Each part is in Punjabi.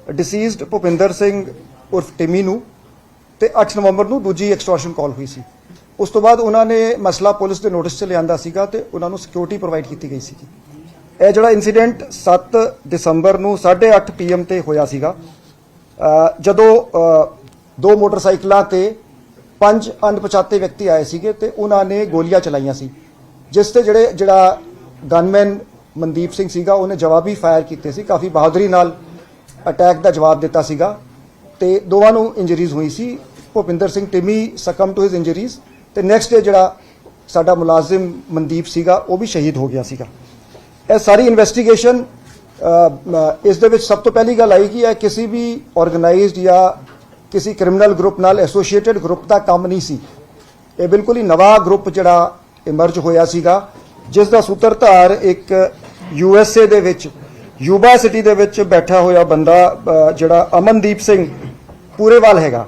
डिसीजड भुपिंदर सिंह उर्फ टिमी नूं ते 8 नवंबर ਨੂੰ ਦੂਜੀ ਐਕਸਟੋਰਸ਼ਨ ਕਾਲ ਹੋਈ ਸੀ। ਉਸ ਤੋਂ ਬਾਅਦ ਉਹਨਾਂ ਨੇ ਮਸਲਾ ਪੁਲਿਸ ਦੇ ਨੋਟਿਸ 'ਚ ਲਿਆਂਦਾ ਸੀਗਾ ਤੇ ਉਹਨਾਂ ਨੂੰ ਸਿਕਿਉਰਿਟੀ ਪ੍ਰੋਵਾਈਡ ਕੀਤੀ ਗਈ ਸੀਗੀ। ਇਹ ਜਿਹੜਾ ਇਨਸੀਡੈਂਟ 7 ਦਸੰਬਰ ਨੂੰ 8:30 PM ਤੇ ਹੋਇਆ ਸੀਗਾ, ਜਦੋਂ ਦੋ ਮੋਟਰਸਾਈਕਲਾਂ ਤੇ 5 ਅਣਪਛਾਤੇ ਵਿਅਕਤੀ ਆਏ ਸੀਗੇ ਤੇ ਉਹਨਾਂ ਨੇ ਗੋਲੀਆਂ ਚਲਾਈਆਂ ਸੀ, ਜਿਸ ਤੇ ਜਿਹੜਾ ਗਨਮੈਨ ਮਨਦੀਪ ਸਿੰਘ ਸੀਗਾ ਉਹਨੇ ਜਵਾਬੀ ਫਾਇਰ ਕੀਤੇ ਸੀ। ਕਾਫੀ ਬਹਾਦਰੀ ਨਾਲ ਅਟੈਕ ਦਾ ਜਵਾਬ ਦਿੱਤਾ ਸੀਗਾ ਤੇ ਦੋਵਾਂ ਨੂੰ ਇੰਜਰੀਜ਼ ਹੋਈ ਸੀ। Bhupinder Singh Timmy succumb to his injuries ਤੇ ਨੈਕਸਟ ਡੇ ਜਿਹੜਾ ਸਾਡਾ ਮੁਲਾਜ਼ਮ ਮਨਦੀਪ ਸੀਗਾ ਉਹ ਵੀ ਸ਼ਹੀਦ ਹੋ ਗਿਆ ਸੀਗਾ। ਇਹ ਸਾਰੀ ਇਨਵੈਸਟੀਗੇਸ਼ਨ ਇਸ ਦੇ ਵਿੱਚ ਸਭ ਤੋਂ ਪਹਿਲੀ ਗੱਲ ਆਈ ਕਿ ਇਹ ਕਿਸੇ ਵੀ ਆਰਗੇਨਾਈਜ਼ਡ ਜਾਂ ਕਿਸੇ ਕ੍ਰਿਮੀਨਲ ਗਰੁੱਪ ਨਾਲ ਐਸੋਸੀਏਟਡ ਗਰੁੱਪ ਦਾ ਕੰਮ ਨਹੀਂ ਸੀ। ਇਹ ਬਿਲਕੁਲ ਹੀ ਨਵਾਂ ਗਰੁੱਪ ਜਿਹੜਾ ਇਮਰਜ ਹੋਇਆ ਸੀਗਾ, ਜਿਸ ਦਾ ਸੂਤਰਧਾਰ ਇੱਕ USA ਦੇ ਵਿੱਚ ਯੂਬਾ ਸਿਟੀ ਦੇ ਵਿੱਚ ਬੈਠਾ ਹੋਇਆ ਬੰਦਾ ਜਿਹੜਾ ਅਮਨਦੀਪ ਸਿੰਘ ਪੂਰੇਵਾਲ ਹੈਗਾ।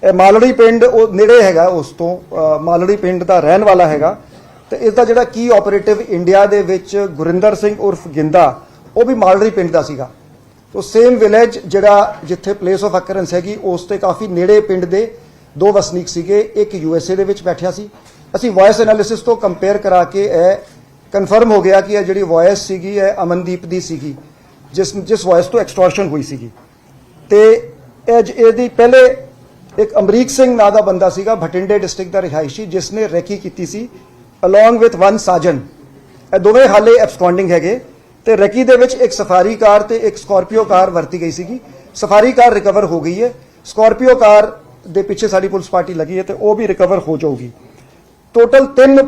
ਇਹ ਮਾਲੜੀ ਪਿੰਡ ਉਹ ਨੇੜੇ ਹੈਗਾ, ਉਸ ਤੋਂ ਮਾਲੜੀ ਪਿੰਡ ਦਾ ਰਹਿਣ ਵਾਲਾ ਹੈਗਾ ਤੇ ਇਸ ਦਾ ਜਿਹੜਾ ਕੀ ਆਪਰੇਟਿਵ ਇੰਡੀਆ ਦੇ ਵਿੱਚ ਗੁਰਿੰਦਰ ਸਿੰਘ ਉਰਫ ਗਿੰਦਾ ਉਹ ਵੀ ਮਾਲੜੀ ਪਿੰਡ ਦਾ ਸੀਗਾ। ਤੋ ਸੇਮ ਵਿਲੇਜ ਜਿਹੜਾ ਜਿੱਥੇ ਪਲੇਸ ਆਫ ਅਕਰੈਂਸ ਹੈਗੀ ਉਸ ਤੇ ਕਾਫੀ ਨੇੜੇ ਪਿੰਡ ਦੇ ਦੋ ਵਸਨੀਕ ਸੀਗੇ। ਇੱਕ USA ਦੇ ਵਿੱਚ ਬੈਠਿਆ ਸੀ। ਅਸੀਂ ਵੌਇਸ ਐਨਾਲਿਸਿਸ ਤੋਂ ਕੰਪੇਅਰ ਕਰਾ ਕੇ ਇਹ ਕਨਫਰਮ ਹੋ ਗਿਆ ਕਿ ਇਹ ਜਿਹੜੀ ਵੌਇਸ ਸੀਗੀ ਇਹ ਅਮਨਦੀਪ ਦੀ ਸੀਗੀ, ਜਿਸ ਵੌਇਸ ਤੋਂ ਐਕਸਟੋਰਸ਼ਨ ਹੋਈ ਸੀਗੀ। ਤੇ ਇਹਦੀ ਪਹਿਲੇ ਇੱਕ ਅਮਰੀਕ ਸਿੰਘ ਨਾਂ ਦਾ ਬੰਦਾ ਸੀਗਾ, ਭਟਿੰਡੇ ਡਿਸਟ੍ਰਿਕਟ ਦਾ ਰਿਹਾਇਸ਼ੀ, ਜਿਸ ਨੇ ਰੈਕੀ ਕੀਤੀ ਸੀ ਅਲੋਂਗ ਵਿਦ ਵਨ ਸਾਜਨ। ਇਹ ਦੋਵੇਂ ਹਾਲੇ ਐਬਸਕੌਂਡਿੰਗ ਹੈਗੇ ਤੇ ਰੈਕੀ ਦੇ ਵਿੱਚ ਇੱਕ ਸਫਾਰੀ ਕਾਰ ਤੇ ਇੱਕ ਸਕਾਰਪੀਓ ਕਾਰ ਵਰਤੀ ਗਈ ਸੀਗੀ। ਸਫਾਰੀ ਕਾਰ ਰਿਕਵਰ ਹੋ ਗਈ ਹੈ, ਸਕਾਰਪੀਓ ਕਾਰ ਦੇ ਪਿੱਛੇ ਸਾਡੀ ਪੁਲਿਸ ਪਾਰਟੀ ਲੱਗੀ ਹੈ ਤੇ ਉਹ ਵੀ ਰਿਕਵਰ ਹੋ ਜਾਊਗੀ। Total 3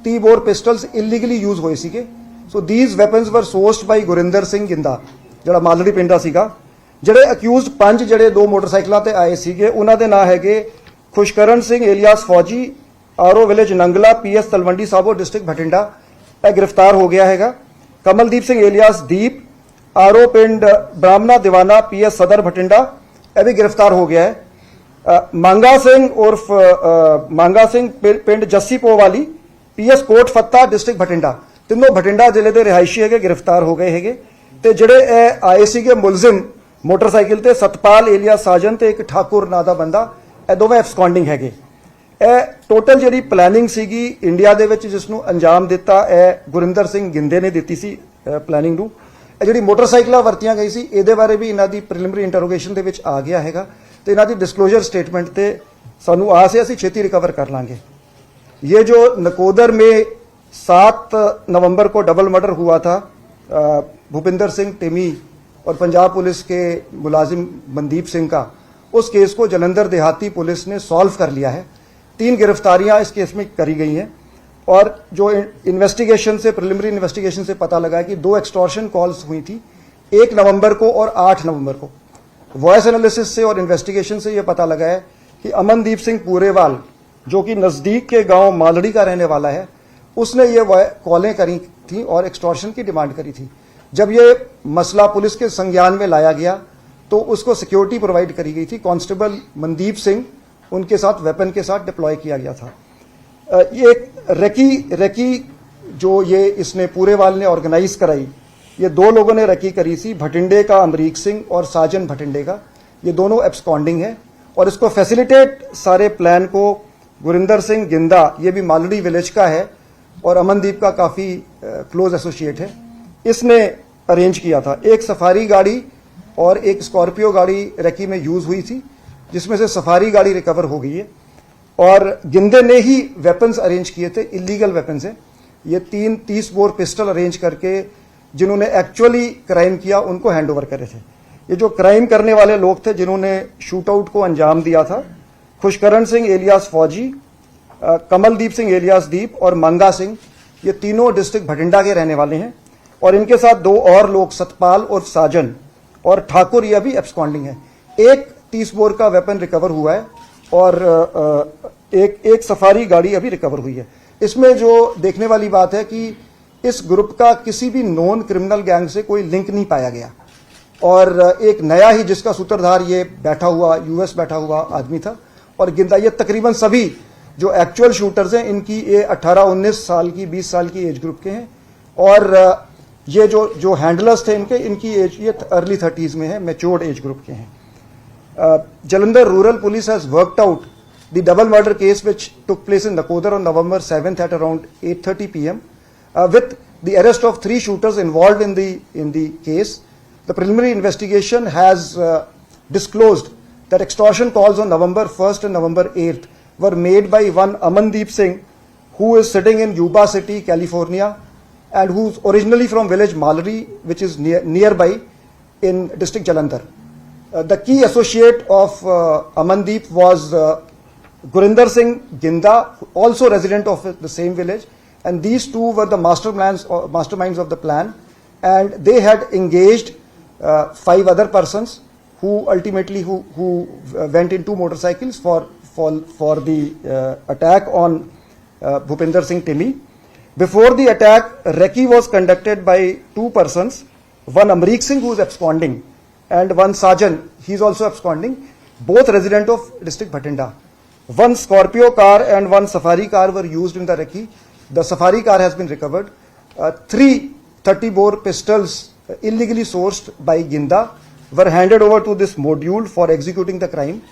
30 bore pistols illegally use ਹੋਏ ਸੀਗੇ। ਸੋ ਥੀਸ ਵੈਪਨਸ ਵਰ ਸੋਰਸਡ ਬਾਈ ਗੁਰਿੰਦਰ ਸਿੰਘ ਗਿੰਦਾ ਜਿਹੜਾ ਮਾਲੜੀ ਪਿੰਡ ਦਾ ਸੀਗਾ। ਜਿਹੜੇ ਅਕਿਊਜ਼ਡ 5 ਜਿਹੜੇ ਦੋ ਮੋਟਰਸਾਈਕਲਾਂ ਤੇ ਆਏ ਸੀਗੇ ਉਹਨਾਂ ਦੇ ਨਾਂ ਹੈਗੇ ਖੁਸ਼ਕਰਨ Singh alias Fauji, RO village Nangla, PS Talwandi Sabo district Bathinda, ਇਹ ਗ੍ਰਿਫਤਾਰ ਹੋ ਗਿਆ ਹੈਗਾ। ਕਮਲਦੀਪ ਸਿੰਘ ਏਲੀਆਸ ਦੀਪ, ਆਰਓ ਪਿੰਡ ਬ੍ਰਾਹਮਣਾ ਦੀਵਾਨਾ, PS ਸਦਰ ਬਠਿੰਡਾ, ਇਹ ਵੀ ਗ੍ਰਿਫਤਾਰ ਹੋ ਗਿਆ ਹੈ। ਮੰਗਾ ਸਿੰਘ ਉਰਫ ਮੰਗਾ ਸਿੰਘ ਪਿੰਡ ਜੱਸੀਪੋ ਵਾਲੀ, PS ਕੋਟ ਫੱਤਾ ਡਿਸਟ੍ਰਿਕਟ ਬਠਿੰਡਾ, ਤਿੰਨੋਂ ਬਠਿੰਡਾ ਜ਼ਿਲ੍ਹੇ ਦੇ ਰਿਹਾਇਸ਼ੀ ਹੈਗੇ, ਗ੍ਰਿਫਤਾਰ ਹੋ ਗਏ ਹੈਗੇ। ਤੇ ਜਿਹੜੇ ਇਹ ਆਏ ਸੀਗੇ ਮੁਲਜ਼ਮ ਮੋਟਰਸਾਈਕਲ ਤੇ ਸਤਪਾਲ ਏਲੀਆਸ ਸਾਜਨ ਤੇ ਇੱਕ ਠਾਕੁਰ ਨਾਂ ਦਾ ਬੰਦਾ, ਇਹ ਦੋਵੇਂ ਐਬਸਕੌਂਡਿੰਗ ਹੈਗੇ। ਇਹ ਟੋਟਲ ਜਿਹੜੀ ਪਲੈਨਿੰਗ ਸੀਗੀ ਇੰਡੀਆ ਦੇ ਵਿੱਚ ਜਿਸ ਨੂੰ ਅੰਜਾਮ ਦਿੱਤਾ ਇਹ ਗੁਰਿੰਦਰ ਸਿੰਘ ਗਿੰਦੇ ਨੇ ਦਿੱਤੀ ਸੀ ਪਲੈਨਿੰਗ ਨੂੰ। ਇਹ ਜਿਹੜੀ ਮੋਟਰਸਾਈਕਲਾਂ ਵਰਤੀਆਂ ਗਈ ਸੀ ਇਹਦੇ ਬਾਰੇ ਵੀ ਇਹਨਾਂ ਦੀ ਪ੍ਰੀਲਿਮਿਨਰੀ ਇੰਟਰੋਗੇਸ਼ਨ ਦੇ ਵਿੱਚ ਆ ਗਿਆ ਹੈਗਾ ਤੇ ਇਹਨਾਂ ਦੀ ਡਿਸਕਲੋਜ਼ਰ ਸਟੇਟਮੈਂਟ ਤੇ ਸਾਨੂੰ ਆਸ ਹੈ ਅਸੀਂ ਛੇਤੀ ਰਿਕਵਰ ਕਰ ਲਾਂਗੇ। ये जो नकोदर में 7 नवंबर को डबल मर्डर हुआ था भूपिंदर सिंह टिमी और पंजाब पुलिस के मुलाजिम मनदीप सिंह का, उस केस को जलंधर देहाती पुलिस ने सॉल्व कर लिया है। 3 गिरफ्तारियां इस केस में करी गई हैं और जो इन्वेस्टिगेशन से प्रिलिमिनरी इन्वेस्टिगेशन से पता लगा है कि 2 एक्सटॉर्शन कॉल्स हुई थी, 1 नवंबर को और 8 नवंबर को। वॉइस एनालिसिस से और इन्वेस्टिगेशन से यह पता लगा है कि अमनदीप सिंह पूरेवाल जो कि नज़दीक के गांव मालड़ी का रहने वाला है, उसने ये कॉलें करी थी और एक्सटॉर्शन की डिमांड करी थी। जब ये मसला पुलिस के संज्ञान में लाया गया तो उसको सिक्योरिटी प्रोवाइड करी गई थी। कांस्टेबल मनदीप सिंह उनके साथ वेपन के साथ डिप्लॉय किया गया था। ये रेकी जो ये इसने पूरेवाल ने ऑर्गेनाइज कराई, ये 2 लोगों ने रेकी करी थी, भटिंडे का अमरीक सिंह और साजन भटिंडे का, ये दोनों एब्सकॉन्डिंग है। और इसको फैसिलिटेट सारे प्लान को गुरिंदर सिंह गिंदा, ये भी मालड़ी विलेज का है और अमनदीप का काफ़ी क्लोज एसोसिएट है, इसने अरेंज किया था। एक सफारी गाड़ी और एक स्कॉर्पियो गाड़ी रेकी में यूज़ हुई थी, जिसमें से सफारी गाड़ी रिकवर हो गई है और गिंदे ने ही वेपन्स अरेंज किए थे, इलीगल वेपन्स हैं ये। 3 30 बोर पिस्टल अरेंज करके जिन्होंने एक्चुअली क्राइम किया उनको हैंड ओवर करे थे। ये जो क्राइम करने वाले लोग थे जिन्होंने शूट आउट को अंजाम दिया था, खुशकरण सिंह एलियास फौजी, कमलदीप सिंह एलियास दीप और मंगा सिंह, ये तीनों डिस्ट्रिक्ट भटिंडा के रहने वाले हैं और इनके साथ 2 और लोग सतपाल और साजन और ठाकुर, ये भी एब्सकॉन्डिंग है। एक 30 बोर का वेपन रिकवर हुआ है और एक सफारी गाड़ी अभी रिकवर हुई है। इसमें जो देखने वाली बात है कि इस ग्रुप का किसी भी नॉन क्रिमिनल गैंग से कोई लिंक नहीं पाया गया और एक नया ही जिसका सूत्रधार ये बैठा हुआ US बैठा हुआ आदमी था। और गिंदा, ये तकरीबन सभी जो एक्चुअल शूटर्स हैं इनकी ये 18-19 साल की 20 साल की एज ग्रुप के हैं और ये जो हैंडलर्स थे इनकी एज ये अर्ली 30s में है, मैच्योर्ड एज ग्रुप के हैं। Jalandhar Rural Police has worked out the double murder case which took place in Nakodar on November 7th at around 8:30 p.m. With the arrest of 3 shooters involved in the case. The preliminary investigation has disclosed that extortion calls on November 1st and November 8th were made by one Amandeep Singh, who is sitting in Yuba City, California, and who's originally from village Malari, which is nearby in district Jalandhar. The key associate of Amandeep was Gurinder Singh Ginda, also resident of the same village, and these two were the masterminds of the plan, and they had engaged 5 other persons who ultimately went in 2 motorcycles for the attack on Bhupinder Singh Timmy. Before the attack, recce was conducted by 2 persons, one Amrik Singh, who is absconding, and one Sajan, he is also absconding, both resident of district Bhatinda. 1 Scorpio car and 1 Safari car were used in the recce. The Safari car has been recovered. 3 30-bore pistols illegally sourced by Ginda were handed over to this module for executing the crime.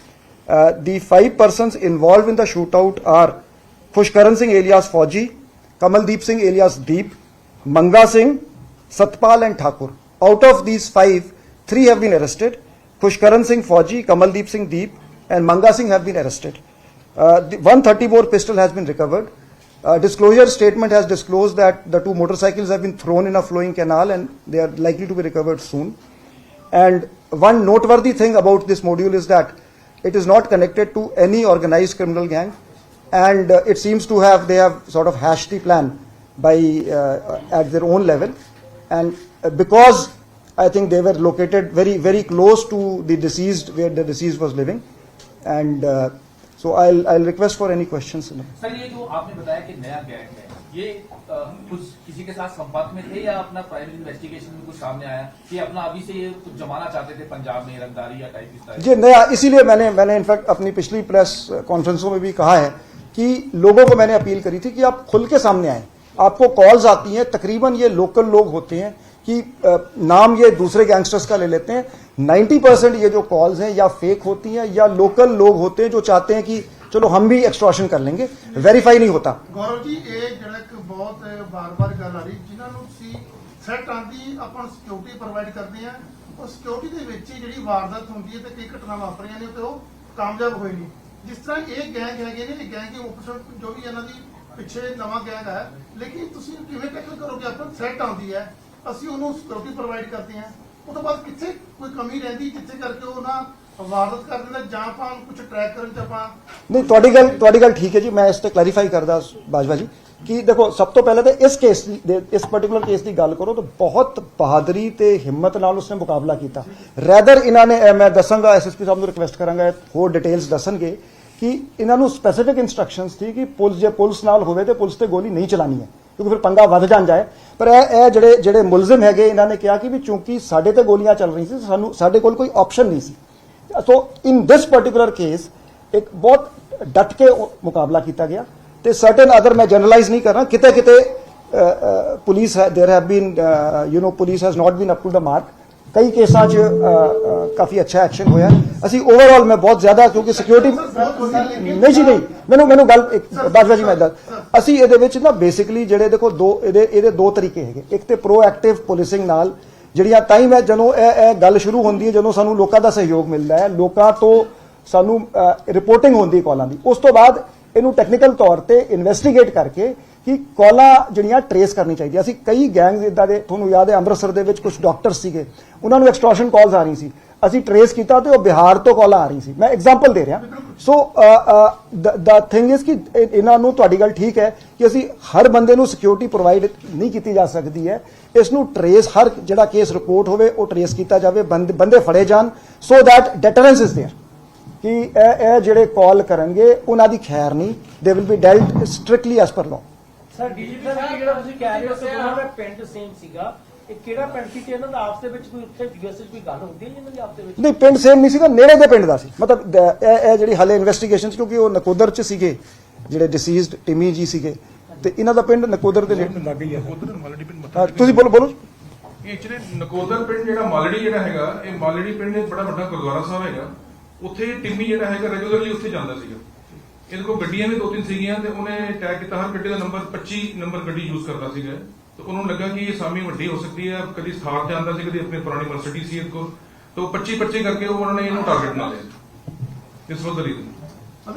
The 5 persons involved in the shootout are Khushkaran Singh alias Fauji, Kamaldeep Singh alias Deep, Manga Singh, Satpal and Thakur. Out of these 5, 3 have been arrested. Khushkaran Singh Fauji, Kamaldeep Singh Deep and Manga Singh have been arrested. The 1 30-bore pistol has been recovered. Disclosure statement has disclosed that the 2 motorcycles have been thrown in a flowing canal and they are likely to be recovered soon. And one noteworthy thing about this module is that it is not connected to any organized criminal gang, and it seems to have, they have sort of hashed the plan by at their own level, and because I think they were located very, very close to the deceased, where the deceased was living, and so I'll request for any questions. Sir, ये जो आपने बताया कि नया गैंग है, ये कुछ किसी के साथ संपर्क में थे या अपना प्राइमरी इन्वेस्टिगेशन में कुछ सामने आया कि अपना अभी से ये कुछ जमाना चाहते थे पंजाब में रंगदारी या टाइप इस तरह? जी नया, इसीलिए मैंने इनफैक्ट अपनी पिछली प्रेस कॉन्फ्रेंसों में भी कहा है कि लोगों को मैंने अपील करी थी कि आप खुल के सामने आए। आपको कॉल्स आती हैं, तकरीबन ये लोकल लोग होते हैं कि नाम ये दूसरे गैंगस्टर्स का ले लेते हैं। 90% ये जो कॉल्स हैं या फेक होती हैं या लोकल लोग होते हैं जो चाहते हैं कि चलो हम भी एक्सटॉर्शन कर लेंगे, वेरीफाई नहीं होता। गौरव जी, ये ਜਿਹੜਾ ਬਹੁਤ ਬਾਰ-ਬਾਰ ਗੱਲ ਆ ਰਹੀ, ਜਿਨ੍ਹਾਂ ਨੂੰ ਤੁਸੀਂ ਸੈੱਟ ਆਂਦੀ ਆਪਾਂ ਸਿਕਿਉਰਿਟੀ ਪ੍ਰੋਵਾਈਡ ਕਰਦੇ ਆ, ਉਹ ਸਿਕਿਉਰਿਟੀ ਦੇ ਵਿੱਚ ਹੀ ਜਿਹੜੀ ਵਾਰਦਾਤ ਹੁੰਦੀ ਹੈ ਤੇ ਕਈ ਘਟਨਾ ਵਾਪਰੀਆਂ ਨੇ ਤੇ ਉਹ ਕਾਮਯਾਬ ਹੋਏ ਨਹੀਂ। ਜਿਸ ਤਰ੍ਹਾਂ ਇਹ ਗੈਂਗ ਹੈਗੇ ਨੇ, ਇਹ ਗੈਂਗ ਦੀ ਆਪਰੇਸ਼ਨ ਜੋ ਵੀ ਇਹਨਾਂ ਦੀ ਪਿੱਛੇ ਨਵਾਂ ਗੈਂਗ ਹੈ, ਲੇਕਿਨ ਤੁਸੀਂ ਕਿਵੇਂ ਟੈਕਲ ਕਰੋਗੇ? ਆਪਾਂ ਸੈੱਟ ਆਉਂਦੀ ਹੈ, ਅਸੀਂ ਉਹਨੂੰ ਸਿਕਿਉਰਿਟੀ ਪ੍ਰੋਵਾਈਡ ਕਰਦੇ ਹਾਂ, ਉਹ ਤੋਂ ਬਾਅਦ ਕਿੱਥੇ ਕੋਈ ਕਮੀ ਰਹਿੰਦੀ ਜਿੱਥੇ ਕਰਕੇ ਉਹ ਨਾ ਵਾਰਦਾਤ ਕਰ ਦਿੰਦਾ ਜਾਂ ਆਪਾਂ ਕੁਝ ਟਰੈਕ ਕਰਨ ਚ ਆਪਾਂ नहीं, ਤੁਹਾਡੀ ਗੱਲ ਠੀਕ ਹੈ ਜੀ। ਮੈਂ ਇਸ ਤੇ ਕਲੈਰੀਫਾਈ ਕਰਦਾ ਬਾਜਵਾ ਜੀ ਕਿ ਦੇਖੋ, ਸਭ ਤੋਂ ਪਹਿਲਾਂ ਤਾਂ ਇਸ ਕੇਸ ਦੀ, ਇਸ ਪਾਰਟਿਕੂਲਰ ਕੇਸ ਦੀ ਗੱਲ ਕਰੋ ਤਾਂ ਬਹੁਤ ਬਹਾਦਰੀ ਤੇ ਹਿੰਮਤ ਨਾਲ ਉਸਨੇ ਮੁਕਾਬਲਾ ਕੀਤਾ। ਰੈਦਰ ਇਹਨਾਂ ਨੇ, ਮੈਂ ਦੱਸਾਂਗਾ, ਐਸਐਸਪੀ ਸਾਹਿਬ ਨੂੰ ਰਿਕਵੈਸਟ ਕਰਾਂਗਾ ਹੋਰ ਡਿਟੇਲਸ ਦੱਸਣਗੇ ਕਿ ਇਹਨਾਂ ਨੂੰ ਸਪੈਸੀਫਿਕ ਇਨਸਟਰਕਸ਼ਨਸ ਸੀ ਕਿ ਪੁਲਿਸ ਨਾਲ ਹੋਵੇ ਤੇ ਪੁਲਿਸ ਤੇ ਗੋਲੀ ਨਹੀਂ ਚਲਾਣੀ ਹੈ, ਕਿਉਂਕਿ ਫਿਰ ਪੰਗਾ ਵੱਧ ਜਾਏ। ਪਰ ਇਹ ਜਿਹੜੇ ਮੁਲਜ਼ਮ ਹੈਗੇ, ਇਹਨਾਂ ਨੇ ਕਿਹਾ ਕਿ ਵੀ ਚੂੰਕਿ ਸਾਡੇ ਤੇ ਗੋਲੀਆਂ ਚੱਲ ਰਹੀ ਸੀ, ਸਾਡੇ ਕੋਲ ਕੋਈ ਆਪਸ਼ਨ ਨਹੀਂ ਸੀ। ਸੋ ਇਨ ਦਿਸ ਪਾਰਟਿਕੂਲਰ ਕੇਸ ਇੱਕ ਬਹੁਤ ਡਟ ਕੇ ਮੁਕਾਬਲਾ ਕੀਤਾ ਗਿਆ ਤੇ ਸਰਟਨ ਅਦਰ, ਮੈਂ ਜਨਰਲਾਈਜ਼ ਨਹੀਂ ਕਰ ਰਹਾ, ਕਿਤੇ police there have been police has not been up to the mark. ਕਈ ਕੇਸਾਂ 'ਚ ਕਾਫੀ ਅੱਛਾ ਐਕਸ਼ਨ ਹੋਇਆ। ਅਸੀਂ ਓਵਰਆਲ ਮੈਂ ਬਹੁਤ ਜ਼ਿਆਦਾ, ਕਿਉਂਕਿ ਸਿਕਿਉਰਿਟੀ ਨਹੀਂ ਜੀ, ਨਹੀਂ, ਮੈਨੂੰ ਗੱਲ ਬਾਜਵਾ ਜੀ ਮੈਂ ਦੱਸ, ਅਸੀਂ ਇਹਦੇ ਵਿੱਚ ਨਾ ਬੇਸਿਕਲੀ ਜਿਹੜੇ ਦੇਖੋ ਇਹਦੇ 2 ਤਰੀਕੇ ਹੈਗੇ। ਇੱਕ ਤੇ ਪ੍ਰੋਐਕਟਿਵ ਪੁਲਿਸਿੰਗ ਨਾਲ ਜਿਹੜੀਆਂ ਟਾਈਮ ਹੈ ਜਦੋਂ ਇਹ ਗੱਲ ਸ਼ੁਰੂ ਹੁੰਦੀ ਹੈ, ਜਦੋਂ ਸਾਨੂੰ ਲੋਕਾਂ ਦਾ ਸਹਿਯੋਗ ਮਿਲਦਾ ਹੈ, ਲੋਕਾਂ ਤੋਂ ਸਾਨੂੰ ਰਿਪੋਰਟਿੰਗ ਹੁੰਦੀ ਕਾਲਾਂ ਦੀ, ਉਸ ਤੋਂ ਬਾਅਦ ਇਹਨੂੰ ਟੈਕਨੀਕਲ ਤੌਰ ਤੇ ਇਨਵੈਸਟੀਗੇਟ ਕਰਕੇ ਕਿ ਕਾਲਾਂ ਜਿਹੜੀਆਂ ਟਰੇਸ ਕਰਨੀ ਚਾਹੀਦੀ। ਅਸੀਂ ਕਈ ਗੈਂਗਸ ਇਦਾਂ ਦੇ, ਤੁਹਾਨੂੰ ਯਾਦ ਹੈ ਅੰਮ੍ਰਿਤਸਰ ਦੇ ਵਿੱਚ ਕੁਝ ਡਾਕਟਰਸ ਸੀਗੇ, ਉਹਨਾਂ ਨੂੰ ਐਕਸਟੋਰਸ਼ਨ ਕਾਲਸ ਆ ਰਹੀ ਸੀ, ਅਸੀਂ ਟਰੇਸ ਕੀਤਾ ਤੇ ਉਹ ਬਿਹਾਰ ਤੋਂ ਕਾਲਾਂ ਆ ਰਹੀ ਸੀ। ਮੈਂ ਐਗਜ਼ਾਮਪਲ ਦੇ ਰਿਹਾ। ਸੋ ਦਾ ਥਿੰਗ ਇਜ਼ ਕਿ ਇਹਨਾਂ ਨੂੰ, ਤੁਹਾਡੀ ਗੱਲ ਠੀਕ ਹੈ ਕਿ ਅਸੀਂ ਹਰ ਬੰਦੇ ਨੂੰ ਸਿਕਿਉਰਿਟੀ ਪ੍ਰੋਵਾਈਡ ਨਹੀਂ ਕੀਤੀ ਜਾ ਸਕਦੀ ਹੈ। ਇਸ ਨੂੰ ਟਰੇਸ, ਹਰ ਜਿਹੜਾ ਕੇਸ ਰਿਪੋਰਟ ਹੋਵੇ ਉਹ ਟਰੇਸ ਕੀਤਾ ਜਾਵੇ, ਬੰਦੇ ਫੜੇ ਜਾਣ, so that deterrence is there ਕਿ ਇਹ ਜਿਹੜੇ ਕਾਲ ਕਰਨਗੇ ਉਹਨਾਂ ਦੀ ਖੈਰ ਨਹੀਂ, they will be dealt strictly as per law. Sir DGP ਸਾਹਿਬ, ਜਿਹੜਾ ਤੁਸੀਂ ਕਹਿ ਰਹੇ ਹੋ ਕਿ ਉਹਨਾਂ ਦਾ ਪਿੰਡ ਸੇਮ ਸੀਗਾ, ਇਹ ਕਿਹੜਾ ਪਿੰਡ ਸੀ ਤੇ ਇਹਨਾਂ ਦਾ ਆਪਸ ਦੇ ਵਿੱਚ ਕੋਈ ਉੱਥੇ ਯੂਐਸ ਵਿੱਚ ਕੋਈ ਗੱਲ ਹੁੰਦੀ ਹੈ ਇਹਨਾਂ ਦੀ ਆਪਸ ਦੇ ਵਿੱਚ? ਨਹੀਂ, ਪਿੰਡ ਸੇਮ ਨਹੀਂ ਸੀਗਾ, ਨੇੜੇ ਦੇ ਪਿੰਡ ਦਾ ਸੀ। ਮਤਲਬ ਇਹ ਜਿਹੜੀ ਹਾਲੇ ਇਨਵੈਸਟੀਗੇਸ਼ਨ, ਕਿਉਂਕਿ ਉਹ ਨਕੋਦਰ 'ਚ ਸੀਗੇ ਜਿਹੜੇ ਡਿਸੀਜ਼ਡ ਟਿਮੀ ਜੀ ਸੀਗੇ, ਤੇ ਇਹਨਾਂ ਦਾ ਪਿੰਡ ਨਕੋਦਰ ਦੇ ਨੇੜੇ। ਤੁਸੀਂ ਬੋਲੋ। ਇਹ ਜਿਹੜੇ ਨਕੋਦਰ ਪਿੰਡ ਜਿਹੜਾ ਮਾਲੜੀ ਜਿਹੜਾ ਹੈਗਾ, ਇਹ ਮਾਲੜੀ ਪਿੰਡ ਇੱਕ ਬੜਾ ਵੱਡਾ ਗੁਰਦੁਆਰਾ ਸਾਹਿਬ ਹੈਗਾ। ਉੱਥੇ ਟਿੰਮੀ ਜਿਹੜਾ ਹੈਗਾ ਰੈਗੂਲਰਲੀ ਉੱਥੇ ਜਾਂਦਾ ਸੀਗਾ। ਇਹਦੇ ਕੋਲ ਗੱਡੀਆਂ ਵੀ 2-3 ਸੀਗੀਆਂ ਤੇ ਉਹਨੇ ਟੈਗ ਕੀਤਾ, ਹਰ ਗੱਡੀ ਦਾ ਨੰਬਰ 25 ਨੰਬਰ ਗੱਡੀ ਯੂਜ਼ ਕਰਦਾ ਸੀਗਾ। ਤੇ ਉਹਨੂੰ ਲੱਗਾ ਕਿ ਇਹ ਸਾਮੀ ਵੱਡੀ ਹੋ ਸਕਦੀ ਹੈ, ਕਦੀ ਸਥਾਰ ਤੇ ਆਉਂਦਾ ਸੀ, ਕਦੀ ਆਪਣੀ ਪੁਰਾਣੀ ਮਰਸਿਡੀ ਸੀ ਇਹਦੇ ਕੋਲ, ਤੇ ਉਹ 25 ਕਰਕੇ ਉਹਨਾਂ ਨੇ ਇਹਨੂੰ ਟਾਰਗੇਟ ਬਣਾ ਲਿਆ। ਇਸ ਵਾਸ ਦ ਰੀਜ਼ਨ।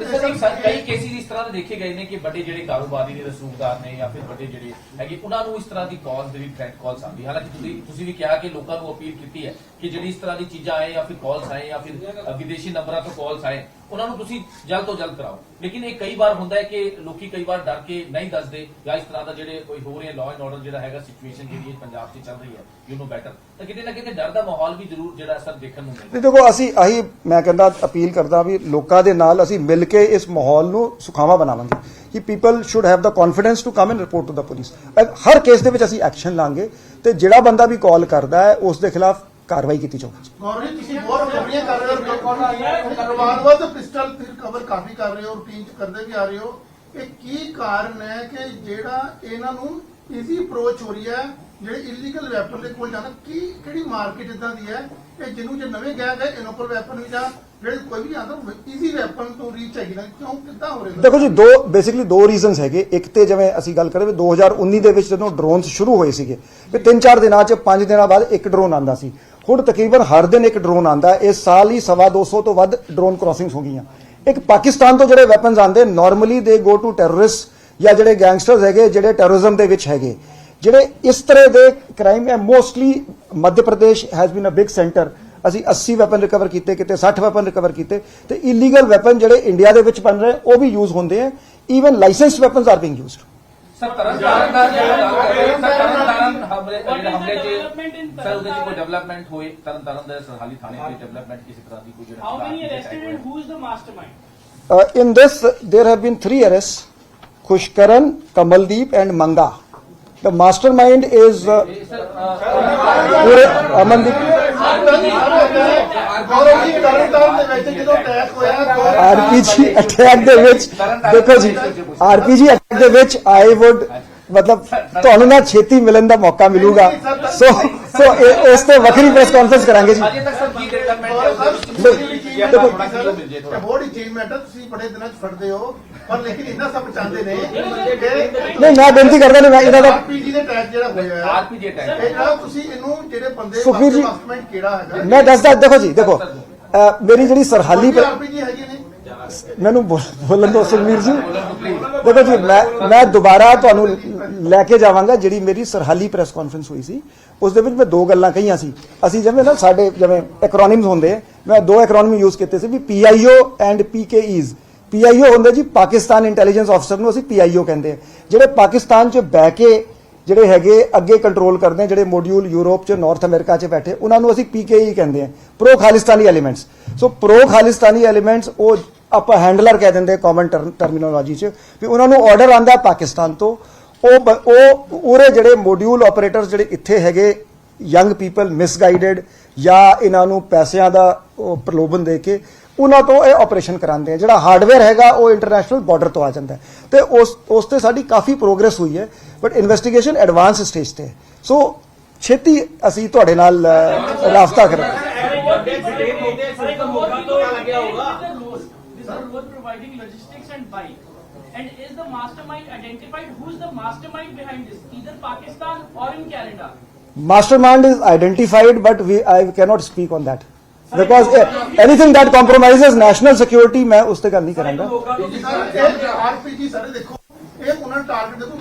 ਕਈ ਕੇਸਿਸ ਇਸ ਤਰ੍ਹਾਂ ਦੇ ਦੇਖੇ ਗਏ ਨੇ ਕਿ ਵੱਡੇ ਜਿਹੜੇ ਕਾਰੋਬਾਰੀ ਨੇ, ਰਸੂਖਦਾਰ ਨੇ ਜਾਂ ਫਿਰ ਵੱਡੇ ਜਿਹੜੇ ਹੈਗੇ, ਉਹਨਾਂ ਨੂੰ ਇਸ ਤਰ੍ਹਾਂ ਦੀ ਕਾਲ, ਜਿਹੜੀ ਥ੍ਰੈਟ ਕਾਲਸ ਆਉਂਦੀ। ਹਾਲਾਂਕਿ ਤੁਸੀਂ ਵੀ ਕਿਹਾ ਕਿ ਲੋਕਾਂ ਨੂੰ ਅਪੀਲ ਕੀਤੀ ਹੈ ਕਿ ਜਿਹੜੀ ਇਸ ਤਰ੍ਹਾਂ ਦੀ ਚੀਜ਼ਾਂ ਆਏ ਜਾਂ ਫਿਰ ਕਾਲਸ ਆਏ ਜਾਂ ਫਿਰ ਵਿਦੇਸ਼ੀ ਨੰਬਰਾਂ ਤੋਂ ਕਾਲਸ ਆਏ, ਉਹਨਾਂ ਨੂੰ ਤੁਸੀਂ ਜਲਦ ਤੋਂ ਜਲਦ ਕਰਾਓ। ਲੇਕਿਨ ਇਹ ਕਈ ਵਾਰ ਹੁੰਦਾ ਹੈ ਕਿ ਲੋਕੀ ਕਈ ਵਾਰ ਡਰ ਕੇ ਨਹੀਂ ਦੱਸਦੇ, ਜਾਂ ਇਸ ਤਰ੍ਹਾਂ ਦਾ ਜਿਹੜੇ ਕੋਈ ਹੋ ਰਿਹਾ ਲਾਅ ਐਂਡ ਆਰਡਰ ਜਿਹੜਾ ਹੈਗਾ ਸਿਚੁਏਸ਼ਨ ਜਿਹੜੀ ਪੰਜਾਬ 'ਚ ਚੱਲ ਰਹੀ ਹੈ, ਯੂ ਨੋ ਬੈਟਰ, ਤਾਂ ਕਿਤੇ ਨਾ ਕਿਤੇ ਡਰ ਦਾ ਮਾਹੌਲ ਵੀ ਜ਼ਰੂਰ ਜਿਹੜਾ ਅਸਰ ਦੇਖਣ ਨੂੰ ਮਿਲਦਾ। ਨਹੀਂ ਦੇਖੋ, ਅਸੀਂ ਆਹੀ ਮੈਂ ਕਹਿੰਦਾ ਅਪੀਲ ਕਰਦਾ ਵੀ ਲੋਕਾਂ ਦੇ ਨਾਲ ਅਸੀਂ ਮਿਲ ਕੇ ਇਸ ਮਾਹੌਲ ਨੂੰ ਸੁਖਾਵਾਂ ਬਣਾਵਾਂਗੇ ਕਿ people should have the confidence to come and report to the police. ਹਰ ਕੇਸ ਦੇ ਵਿੱਚ ਅਸੀਂ ਐਕਸ਼ਨ ਲਾਂਗੇ ਤੇ ਜਿਹੜਾ ਬੰਦਾ ਵੀ ਕਾਲ ਕਰਦਾ ਹੈ ਉਸ ਦੇ ਖਿਲਾਫ ਕਾਰਵਾਈ ਕੀਤੀ ਜਾਊਗੀ। ਗੌਰਵ ਜੀ, ਤੁਸੀਂ ਬਹੁਤ ਰਿਕਵਰੀਆਂ ਕਰ ਰਹੇ ਹੋ, ਰਮਾਨਵਤ ਪਿਸਟਲ ਰਿਕਵਰ ਕਾਫੀ ਕਰ ਰਹੇ ਹੋ, ਰੂਟੀਨ ਚ ਕਰਦੇ ਵੀ ਆ ਰਹੇ ਹੋ। ਇਹ ਕੀ ਕਾਰਨ ਹੈ ਕਿ ਜਿਹੜਾ ਇਹਨਾਂ ਨੂੰ ਈਜ਼ੀ ਅਪਰੋਚ ਹੋ ਰਹੀ ਹੈ, ਜਿਹੜੇ ਇਲੀਗਲ ਵੈਪਨ ਦੇ ਕੋਲ ਜਾਣਾ? ਕਿਹੜੀ ਮਾਰਕੀਟ ਇਦਾਂ ਦੀ ਹੈ ਕਿ ਜਿਹਨੂੰ ਜੇ ਨਵੇਂ ਗੈਂਗ ਹੈ ਇਨੋਕਲ ਵੈਪਨ ਵੀ ਜਾਂ ਜਿਹੜੇ ਕੋਈ ਵੀ ਆਂਦਾ ਈਜ਼ੀ ਵੈਪਨ ਤੋਂ ਰੀਚ ਹੈਗੀ ਨਾ, ਕਿਉਂ ਕਿੱਦਾਂ ਹੋ ਰਿਹਾ? ਦੇਖੋ ਜੀ, ਬੇਸਿਕਲੀ ਦੋ ਰੀਜ਼ਨਸ ਹੈਗੇ। ਇੱਕ ਤੇ ਜਿਵੇਂ ਅਸੀਂ ਗੱਲ ਕਰੀਏ 2019 ਦੇ ਵਿੱਚ ਜਦੋਂ ਡਰੋਨਸ ਸ਼ੁਰੂ ਹੋਏ ਸੀਗੇ ਤੇ 3-4 ਦਿਨਾਂ 'ਚ 5 ਦਿਨਾਂ ਬਾਅਦ ਇੱਕ ਡਰੋਨ ਆਂਦਾ ਸੀ। ਹੁਣ ਤਕਰੀਬਨ ਹਰ ਦਿਨ ਇੱਕ ਡਰੋਨ ਆਂਦਾ। ਇਸ ਸਾਲ ਹੀ 250 ਤੋਂ ਵੱਧ ਡਰੋਨ ਕ੍ਰਾਸਿੰਗਸ ਹੋ ਗਈਆਂ। ਇੱਕ ਪਾਕਿਸਤਾਨ ਤੋਂ ਜਿਹੜੇ ਵੈਪਨਸ ਆਂਦੇ ਨਾਰਮਲੀ ਦੇ ਗੋ ਟੂ ਟੈਰਰਿਸਟ ਜਾਂ ਜਿਹੜੇ ਗੈਂਗਸਟਰਸ ਹੈਗੇ, ਜਿਹੜੇ ਟੈਰਰਿਜ਼ਮ ਦੇ ਵਿੱਚ ਹੈਗੇ, ਜਿਹੜੇ ਇਸ ਤਰ੍ਹਾਂ ਦੇ ਕ੍ਰਾਈਮ ਹੈ। Mostly Madhya Pradesh has been a big centre. ਅਸੀਂ 80 ਵੈਪਨ ਰਿਕਵਰ ਕੀਤੇ, ਕਿਤੇ 60 ਵੈਪਨ ਰਿਕਵਰ ਕੀਤੇ। ਤੇ ਇਲੀਗਲ ਵੈਪਨ ਜਿਹੜੇ ਇੰਡੀਆ ਦੇ ਵਿੱਚ ਬਣ ਰਹੇ ਉਹ ਵੀ ਯੂਜ਼ ਹੁੰਦੇ ਆ। Even licensed weapons are being used. Sir Tarn Taran ਦਾ ਤਰਨਤਾਰਨ ਹਮਲੇ ਚ ਸਰ ਉਹਦੇ ਚ ਕੋਈ ਡਿਵੈਲਪਮੈਂਟ ਹੋਏ? ਤਰਨਤਾਰਨ ਦੇ ਸਰਹਾਲੀ ਥਾਣੇ ਤੇ ਡਿਵੈਲਪਮੈਂਟ ਕਿਸੇ ਤਰ੍ਹਾਂ ਦੀ ਕੋਈ ਜਿਹੜਾ How many arrested and who is the mastermind? In this, there have been 3 arrests: Khushkaran, Kamaldeep, and Manga. The mastermind is Amandeep. Gaurav ji, Tarn Taran ਦੇ ਵਿੱਚ ਜਦੋਂ ਅਟੈਕ ਹੋਇਆ, RPG ਅਟੈਕ ਦੇ ਵਿੱਚ ਦੇਖੋ ਜੀ, RPG ਅਟੈਕ ਦੇ ਵਿੱਚ ਆਈ ਵੁੱਡ ਮਤਲਬ ਤੁਹਾਨੂੰ ਨਾ ਛੇਤੀ ਮਿਲਣ ਦਾ ਮੌਕਾ ਮਿਲੂਗਾ। ਸੋ ਉਸ ਤੇ ਵੱਖਰੀ ਪ੍ਰੈਸ ਕਾਨਫਰੰਸ ਕਰਾਂਗੇ ਜੀ। ਅਜੇ ਤੱਕ ਸਰ ਕੀ ਡਿਵੈਲਪਮੈਂਟ ਬਹੁਤ ਅਚੀਵਮੈਂਟ ਹੈ, ਤੁਸੀਂ ਬੜੇ ਦਿਨਾਂ ਚ ਫੜਦੇ ਹੋ, ਪਰ ਲੇਕਿਨ ਇਹਨਾਂ ਸਭ ਚਾਹੁੰਦੇ ਨੇ ਨਹੀਂ, ਮੈਂ ਬੇਨਤੀ ਕਰਦਾ ਨਹੀਂ, ਮੈਂ ਇਹਨਾਂ ਦਾ ਆਰਪੀਜੀ ਦੇ ਅਟੈਕ ਜਿਹੜਾ ਹੋਇਆ ਹੈ, ਆਰਪੀਜੀ ਅਟੈਕ ਇਹ ਜਿਹੜਾ ਤੁਸੀਂ ਇਹਨੂੰ ਜਿਹੜੇ ਬੰਦੇ ਸੁਖਬੀਰ ਜੀ, ਮਾਸਟਰਮਾਈਂਡ ਕਿਹੜਾ ਹੈਗਾ? ਮੈਂ ਦੱਸਦਾ। ਦੇਖੋ ਜੀ, ਦੇਖੋ ਮੇਰੀ ਜਿਹੜੀ ਸਰਹਾਲੀ ਆਰਪੀਜੀ ਹੈਗੇ ਨੇ, ਮੈਨੂੰ ਬੋਲਣ ਦਿਓ ਸੁਖਬੀਰ ਜੀ। ਦੇਖੋ ਜੀ, ਮੈਂ ਦੁਬਾਰਾ ਤੁਹਾਨੂੰ ਲੈ ਕੇ ਜਾਵਾਂਗਾ। ਜਿਹੜੀ ਮੇਰੀ ਸਰਹਾਲੀ ਪ੍ਰੈਸ ਕਾਨਫਰੰਸ ਹੋਈ ਸੀ ਉਸ ਦੇ ਵਿੱਚ ਮੈਂ 2 ਗੱਲਾਂ ਕਹੀਆਂ ਸੀ। ਅਸੀਂ ਜਿਵੇਂ ਨਾ ਸਾਡੇ ਜਿਵੇਂ ਐਕਰੋਨਿਮਸ ਹੁੰਦੇ, ਮੈਂ 2 ਐਕਰੋਨਿਮ ਯੂਜ਼ ਕੀਤੇ ਸੀ ਵੀ PIO ਐਂਡ PKEs। PIO ਹੁੰਦੇ ਜੀ ਪਾਕਿਸਤਾਨ ਇੰਟੈਲੀਜੈਂਸ ਆਫਿਸਰ ਨੂੰ ਅਸੀਂ PIO ਕਹਿੰਦੇ ਆ, ਜਿਹੜੇ ਪਾਕਿਸਤਾਨ 'ਚ ਬਹਿ ਕੇ ਜਿਹੜੇ ਹੈਗੇ ਅੱਗੇ ਕੰਟਰੋਲ ਕਰਦੇ ਆ, ਜਿਹੜੇ ਮੋਡਿਊਲ ਯੂਰਪ 'ਚ ਨਾਰਥ ਅਮਰੀਕਾ 'ਚ ਬੈਠੇ, ਉਹਨਾਂ ਨੂੰ ਅਸੀਂ PKE ਕਹਿੰਦੇ ਆ, ਪ੍ਰੋ ਖਾਲਿਸਤਾਨੀ ਐਲੀਮੈਂਟਸ। ਸੋ ਪ੍ਰੋ ਖਾਲਿਸਤਾਨੀ ਐਲੀਮੈਂਟਸ ਉਹ ਆਪਾਂ ਹੈਂਡਲਰ ਕਹਿ ਦਿੰਦੇ ਕਾਮਨ ਟਰਮੀਨੋਲੋਜੀ 'ਚ, ਵੀ ਉਹਨਾਂ ਨੂੰ ਆਰਡਰ ਆਂਦਾ ਪਾਕਿਸਤਾਨ ਤੋਂ। ਉਹ ਉਰੇ ਜਿਹੜੇ ਮੋਡਿਊਲ ਆਪਰੇਟਰਸ ਜਿਹੜੇ ਇੱਥੇ ਹੈਗੇ, ਯੰਗ ਪੀਪਲ ਮਿਸਗਾਈਡਡ ਜਾਂ ਇਹਨਾਂ ਨੂੰ ਪੈਸਿਆਂ ਦਾ ਪ੍ਰਲੋਭਨ ਦੇ ਕੇ ਉਹਨਾਂ ਤੋਂ ਇਹ ਆਪਰੇਸ਼ਨ ਕਰਾਉਂਦੇ ਆ। ਜਿਹੜਾ ਹਾਰਡਵੇਅਰ ਹੈਗਾ ਉਹ ਇੰਟਰਨੈਸ਼ਨਲ ਬਾਰਡਰ ਤੋਂ ਆ ਜਾਂਦਾ ਤੇ ਉਸ ਤੇ ਸਾਡੀ ਕਾਫੀ ਪ੍ਰੋਗਰੈਸ ਹੋਈ ਹੈ, ਬਟ ਇਨਵੈਸਟੀਗੇਸ਼ਨ ਐਡਵਾਂਸ ਸਟੇਜ ਤੇ। ਸੋ ਛੇਤੀ ਅਸੀਂ ਤੁਹਾਡੇ ਨਾਲ ਰਾਬਤਾ ਕਰਾਂਗੇ। Providing logistics and bike. And is the mastermind identified? Who's the mastermind behind this? Either Pakistan or in Canada? Mastermind is identified, but I cannot speak on that because anything that compromises national security, मैं उस पे ਗੱਲ नहीं करूंगा। ਆਰਪੀਜੀ ਸਾਰੇ ਦੇਖੋ, ਇਹ ਉਹਨਾਂ ਟਾਰਗੇਟ ਦੇਖੋ